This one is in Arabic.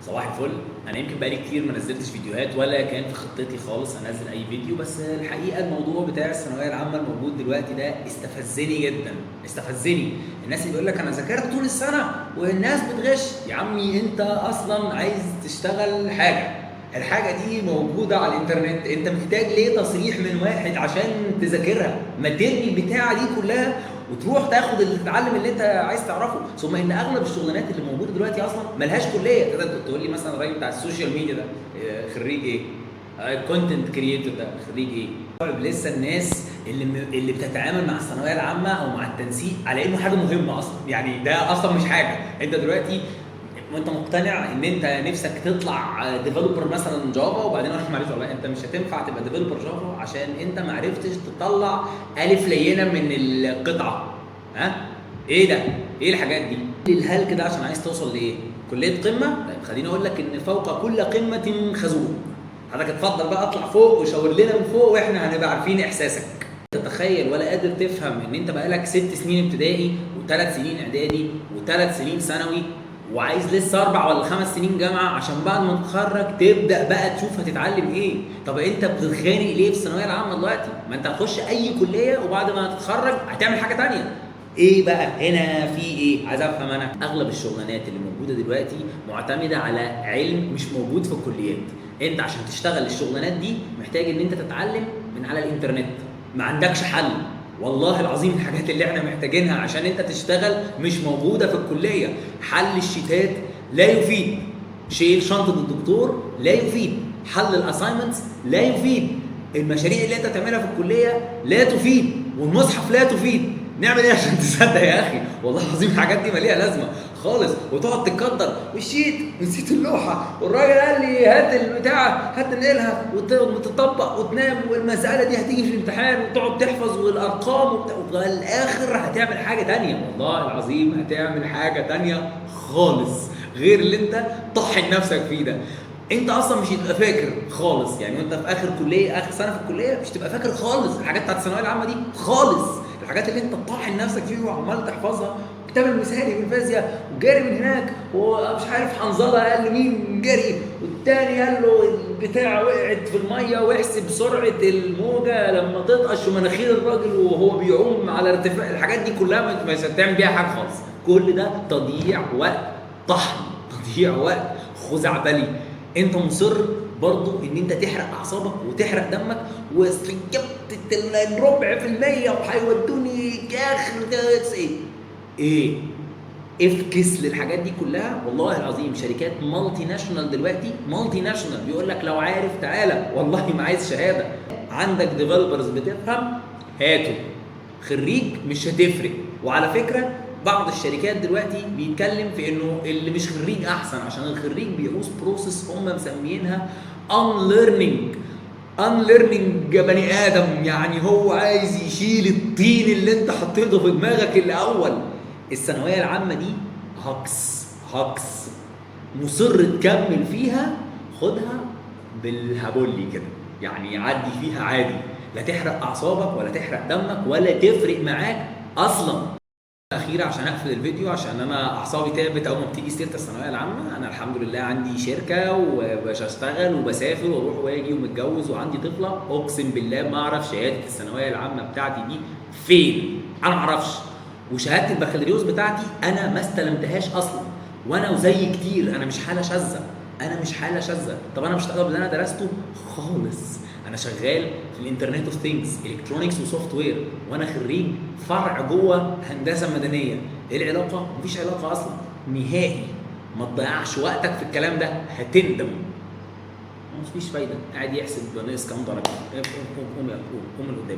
صباح الفل. انا يمكن بقالي كتير ما نزلتش فيديوهات ولا كان في خطتي خالص انزل اي فيديو، بس الحقيقه الموضوع بتاع الثانويه العامه الموجود دلوقتي ده استفزني جدا، استفزني. الناس اللي بيقول لك انا ذاكرت طول السنه والناس بتغش، يا عمي انت اصلا عايز تشتغل حاجه، الحاجه دي موجوده على الانترنت، انت محتاج ليه تصريح من واحد عشان تذاكرها؟ ما ترمي البتاعه دي كلها وتروح تاخد اللي تتعلم اللي انت عايز تعرفه. ثم ان اغلب الشغلانات اللي موجوده دلوقتي اصلا ملهاش كليه. تقدر تقول لي مثلا الراجل بتاع السوشيال ميديا ده خريج ايه؟ الكونتنت كريتور ده خريج ايه؟ لسه الناس اللي بتتعامل مع الثانويه العامه او مع التنسيق على انه حاجه مهمه اصلا، يعني ده اصلا مش حاجه. انت دلوقتي وانت مقتنع ان انت نفسك تطلع ديفلوبر مثلا جافا، وبعدين انا معلش والله انت مش هتنفع تبقى ديفلوبر جافا عشان انت ما عرفتش تطلع الف لينه من القطعه. ها؟ ايه ده؟ ايه الحاجات دي؟ الهلك ده عشان عايز توصل لايه؟ كليه قمه؟ طيب خليني اقول لك ان فوق كل قمه خازوق. حضرتك اتفضل بقى اطلع فوق وشاور لنا من فوق واحنا هنبقى عارفين احساسك. تتخيل ولا قادر تفهم ان انت بقالك 6 سنين ابتدائي و3 سنين اعدادي و3 سنين ثانوي وعايز لسه 4 ولا 5 سنين جامعه عشان بعد ما تتخرج تبدا بقى تشوف هتتعلم ايه؟ طب انت بتتخانق ليه في الثانويه العامه دلوقتي؟ ما انت هتخش اي كليه وبعد ما تتخرج هتعمل حاجه ثانيه. ايه بقى هنا في ايه؟ عايز افهم. انا اغلب الشغلانات اللي موجوده دلوقتي معتمده على علم مش موجود في الكليات. انت عشان تشتغل الشغلانات دي محتاج ان انت تتعلم من على الانترنت، ما عندكش حل. والله العظيم الحاجات اللي احنا محتاجينها عشان انت تشتغل مش موجوده في الكليه. حل الشيتات لا يفيد، شيل شنطه الدكتور لا يفيد، حل الاساينمنتس لا يفيد، المشاريع اللي انت تعملها في الكليه لا تفيد، والمصحف لا تفيد. نعمل ايه عشان تصدق يا اخي؟ والله العظيم الحاجات دي ماليها لازمه خالص. وتقعد تتقدر والشيت نسيت اللوحه والراجل قال لي هات البتاعه هات ننقلها وتطبق وتنام والمساله دي هتيجي في الامتحان وتقعد تحفظ والارقام وفي الاخر هتعمل حاجه تانية. والله العظيم هتعمل حاجه تانية خالص غير اللي انت طحن نفسك فيه ده. انت اصلا مش هتبقى فاكر خالص، يعني وانت في اخر كليه اخر سنه في الكليه مش تبقى فاكر خالص الحاجات بتاعت الثانويه العامه دي خالص. الحاجات اللي انت طاحن نفسك فيه وعمال تحفظها، الكتاب المثالي في الفيزياء وجاري من هناك ومش عارف حنظله قال له مين جري والتاني قال له البتاع وقعت في الميه واحسب سرعه الموجه لما تطقش مناخير الراجل وهو بيعوم على ارتفاع. الحاجات دي كلها مش هتعمل بيها حاجه خالص. كل ده تضييع وقت، طحن، تضييع وقت خزعبلي. انت مصر برضو ان انت تحرق اعصابك وتحرق دمك واستجبت الربع في المية وهيودوني اخر ايه افكس للحاجات دي كلها. والله العظيم شركات مالتي ناشونال دلوقتي، مالتي ناشونال بيقول لك لو عارف تعالى، والله ما عايز شهاده، عندك ديفلوبرز بتفهم هاتوا، خريج مش هتفرق. وعلى فكره بعض الشركات دلوقتي بيتكلم في انه اللي مش خريج احسن عشان الخريج بيعوز بروسيس هم مسميينها unlearning يا بني ادم. يعني هو عايز يشيل الطين اللي انت حطيته في دماغك الاول. الثانويه العامه دي هكس مصر تكمل فيها، خدها بالهبولي كده، يعني عدي فيها عادي، لا تحرق اعصابك ولا تحرق دمك ولا تفرق معاك اصلا. اخيره عشان اقفل الفيديو، عشان انا اعصابي تعبت اول ما بتيجي سيره الثانويه العامه. انا الحمد لله عندي شركه وبشتغل وبسافر واروح واجي ومتجوز وعندي طفله. اقسم بالله ما اعرف شهاده الثانويه العامه بتاعتي دي فين، انا ما اعرفش. وشهاده البكالوريوس بتاعتي انا ما استلمتهاش اصلا، وانا وزي كتير انا مش حاله شاذه، انا مش حاله شاذه. طب انا مش هشتغل باللي انا درسته خالص، انا شغال في الانترنت اوف ثينجز، الكترونكس وسوفت وير، وانا خريج فرع جوه هندسه مدنيه. ايه العلاقه؟ مفيش علاقه اصلا نهائي. ما تضيعش وقتك في الكلام ده، هتندم. مفيش فايده، قاعد يحسب ناقص كام درجه. قوم قوم قوم قوم قوم لقدام.